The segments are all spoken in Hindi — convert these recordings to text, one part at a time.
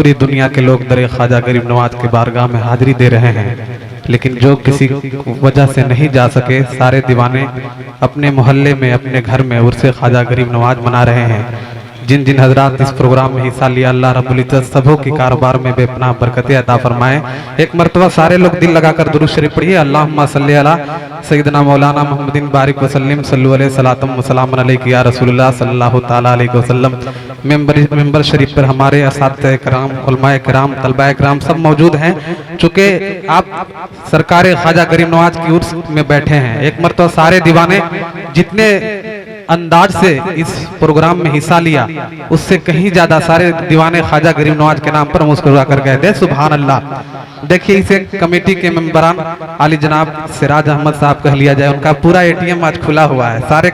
पूरी दुनिया के लोग दर ख्वाजा गरीब नवाज के बारगाह में हाजिरी दे रहे हैं, लेकिन जो किसी वजह से नहीं जा सके, सारे दीवाने अपने मोहल्ले में अपने घर में उर्से ख्वाजा गरीब नवाज मना रहे हैं। जिन जिन हजरात इस प्रोग्राम में हिस्सा लिया, अल्लाह रब्बुल इज्जत सबों की कारोबार में बेपनाह बरकतें अता फरमाए। एक मरतबा सारे लोग दिल लगाकर दुरूद शरीफ पढ़िए। अल्लाहुम्मा सल्ली अला सय्यदना मौलाना मुहम्मदिन बारिक वसल्लम सल्लल्लाहु अलैहि सलातम वसलाम अलैहि या रसूलुल्लाह सल्लल्लाहु ताला अलैहि वसल्लम। मेंबर शरीफ पर हमारे असातिज़े किराम, उलमाए किराम, तलबाए किराम सब मौजूद हैं। चूँकि आप सरकार ख्वाजा गरीब नवाज की उर्स में बैठे हैं, एक मरतबा सारे दीवाने जितने अंदाज से इस प्रोग्राम में हिस्सा लिया, उससे कहीं ज्यादा सारे दीवाने ख्वाजा गरीब नवाज के नाम पर मुस्कुरा कर कह दे सुभान अल्लाह। देखिए, इसे कमेटी के मेंबरान आली जनाब सिराज अहमद साहब कह लिया जाए, उनका पूरा एटीएम आज खुला हुआ है। सारे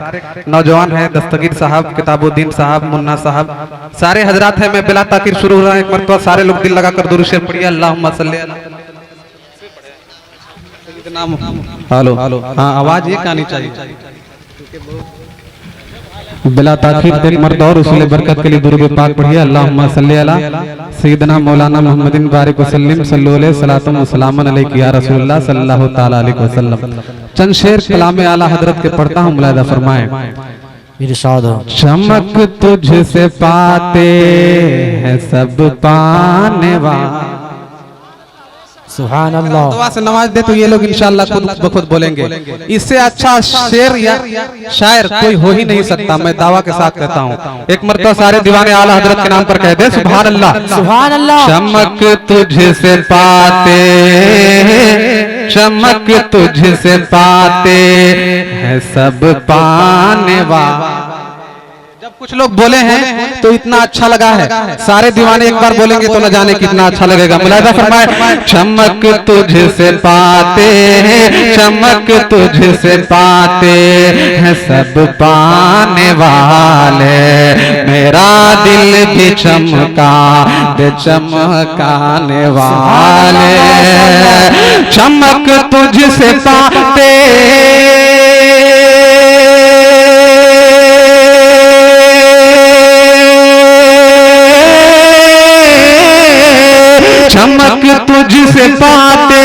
नौजवान हैं, दस्तगीर साहब, किताबुद्दीन साहब, मुन्ना साहब, सारे हजरात हैं। मैं बिला ताखिर शुरू हो रहा है। एक मरतबा सारे लोग दिल लगाकर दुरूद शरीफ पढ़िए। अल्लाहुम्मा सल्ली अला। हेलो, हाँ आवाज ये आनी चाहिए। बिला ताखीर एक मर्द और उसूल बरकत के लिए दुरूद पाक पढ़िए। अल्लाहुम्मा सल्ली अला सय्यदना मौलाना मुहम्मदिन बारिक वसल्लम सल्लल्लाहु अलैहि सलातम वसलाम अलैहि या रसूलुल्लाह सल्लल्लाहु ताला अलैहि वसल्लम। चंद शेर कलाम आला हजरत के पढ़ता हूँ, मुलाहिदा फरमाएं। इरशाद हो। चमक तुझसे पाते हैं सब पाने वाले। सुभान अल्लाह। दुआ से नवाज दे तो ये लोग इंशाअल्लाह खुद ब खुद बोलेंगे। इससे अच्छा शेर या शायर कोई हो ही नहीं सकता, मैं दावा के साथ कहता हूँ। एक मरतबा सारे दीवाने आला हजरत के नाम पर कह दे सुभान अल्लाह। सुभान अल्लाह। चमक तुझसे पाते, चमक तुझसे पाते हैं सब पाने वाले। कुछ लोग बोले हैं तो इतना अच्छा लगा है, सारे दीवाने एक बार बोलेंगे तो न जाने कितना अच्छा लगेगा। मुलाहिदा फरमाए। चमक तुझसे पाते हैं, चमक तुझसे पाते हैं सब पाने वाले। मेरा दिल भी चमका दे चमकाने वाले। चमक तुझसे पाते चमक तुझसे पाते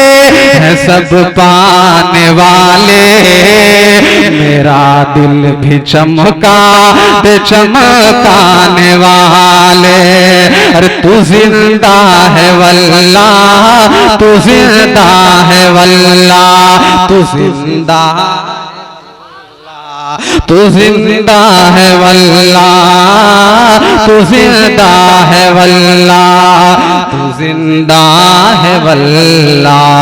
हैं सब पाने वाले। मेरा दिल भी चमका दे चमकाने वाले। अरे तू जिंदा है वल्लाह, तू जिंदा है वल्लाह, तू जिंदा, तू जिंदा है वल्लाह, तू जिंदा है वल्लाह, तू जिंदा है वल्लाह।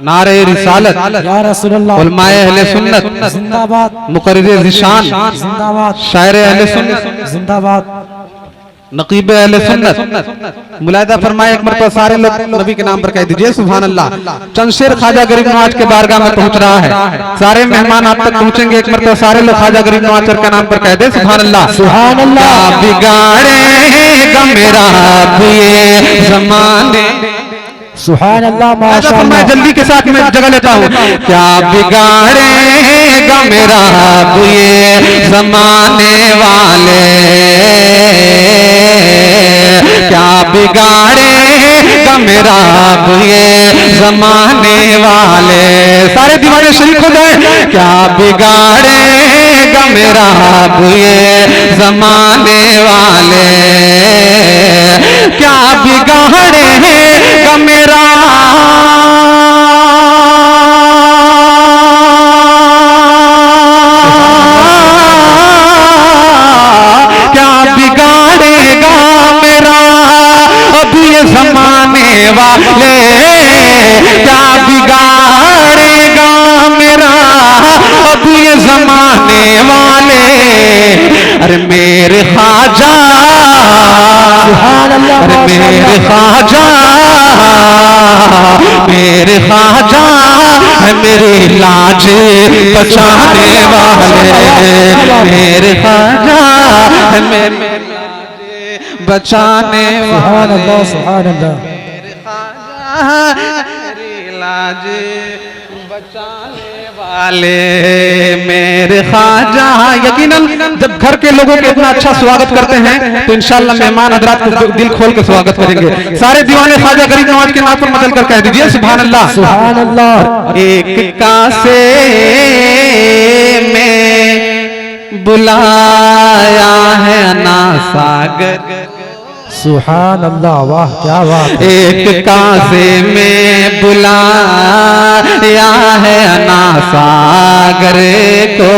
नारे रिसालत या रसूलल्लाह। उलमाए अहले सुन्नत जिंदाबाद। मुकर्रिर ज़िशान जिंदाबाद। शायर अहले सुन्नत जिंदाबाद। नकीब अहले सुन्नत। मुलाहिदा फरमाए। एक मरतबा सारे लोग नबी के नाम पर कह दीजिए सुभान अल्लाह। चंद शेर ख्वाजा गरीब नवाज के बारगाह में पहुंच रहा है, सारे मेहमान आप तक पहुंचेंगे। एक मरतबा सारे लोग ख्वाजा गरीब नवाज के नाम पर कह दे सुभान अल्लाह। सुभान अल्लाह। बिगाड़ेगा मेरा ये ज़माने। सुभान अल्लाह। माशाअल्लाह। मैं जल्दी के साथ में जगह लेता हूँ। क्या बिगाड़ेगा मेरा ये ज़माने वाले, क्या बिगाड़ेगा मेरा ये ज़माने वाले। सारे दीवाने शरीक हो जाए। क्या बिगाड़ेगा मेरा ये ज़माने वाले, क्या बिगाड़ेगा मेरा ज़माने वाले, क्या बिगाड़ेगा मेरा अब ये ज़माने वाले। अरे मेरे ख्वाजा, अरे मेरे ख्वाजा, मेरे ख्वाजा है मेरी लाज बचाने वाले। मेरे ख्वाजा है मेरे बचाने वाले। सुभान अल्लाह। मेरे ख्वाजा मेरी लाज वाले मेरे ख्वाजा। यकीनन जब घर के लोगों के इतना अच्छा स्वागत करते हैं तो इंशाअल्लाह मेहमान हजरात को दिल खोल के स्वागत करेंगे। सारे दीवाने ख्वाजा गरीब नवाज के नाम पर मदल कर कह दीजिए सुभान अल्लाह सुभान अल्लाह। एक कासे में बुलाया है ना सागर। सुभान अल्लाह, वाह क्या बात। एक कासे में बुलाया है ना सागर को।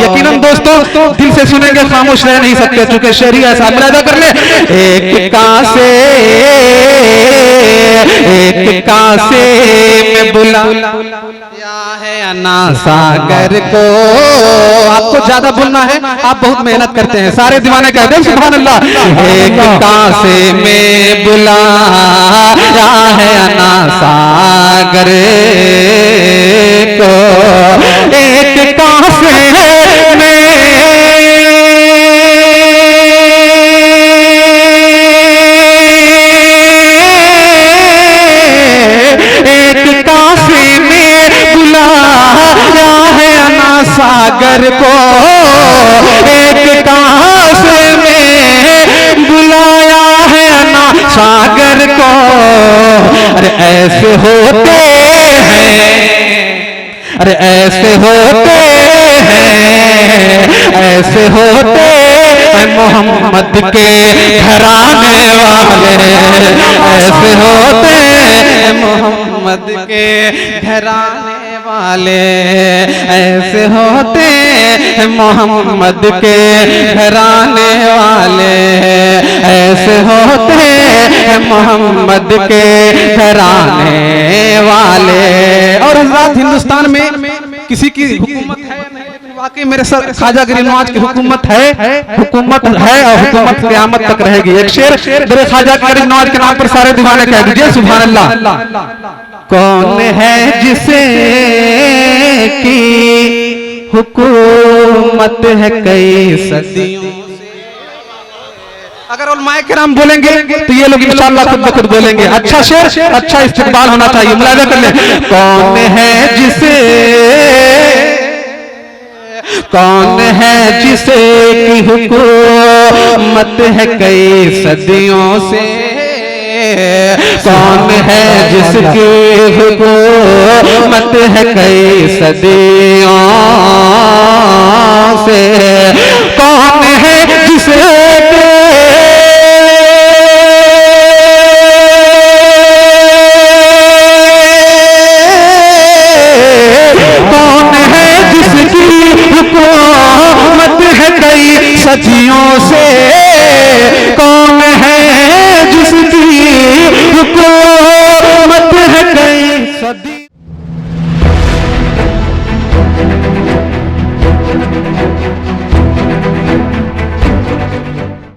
यकीनन दोस्तों दिल से सुनेंगे, खामोश रह नहीं सकते चूंकि शहरी ऐसा मुलाहिजा कर ले। एक कासे में बुलाया है ना सागर को। आपको ज्यादा बोलना है, आप बहुत मेहनत करते हैं। सारे दीवाने कहते हैं सुभान अल्लाह। एक कासे में बुलाया है ना सागर को। एक कासे में सागर को। एक कासे में बुलाया है ना सागर को। अरे ऐसे होते हैं, अरे ऐसे होते हैं, ऐसे होते हैं मोहम्मद के घराने वाले। ऐसे होते हैं मोहम्मद के घराने वाले। ऐसे होते हैं मोहम्मद के घराने वाले। ऐसे होते हैं मोहम्मद के घराने वाले। और हज़रात हिंदुस्तान में किसी की हुकूमत है नहीं, वाकई मेरे सर ख्वाजा गरीब नवाज की हुकूमत है, हुकूमत है और हुकूमत क़यामत तक रहेगी। एक शेर मेरे ख्वाजा गरीब नवाज के नाम पर सारे दीवाने कह दीजिए सुभान अल्लाह। कौन है जिसे की हुकूमत है कई सदियों से। अगर उलमाए किराम बोलेंगे तो ये लोग इंशाअल्लाह खुद ब खुद बोलेंगे। अच्छा शेर, अच्छा इस्तिकबाल होना चाहिए, मुलाहिजा कर ले। कौन है जिसे, कौन है जिसे की हुकूमत है कई सदियों से। कौन है जिसकी हुकूमत है कई सदियों से। कौन है जिसे सदियों से। कौन है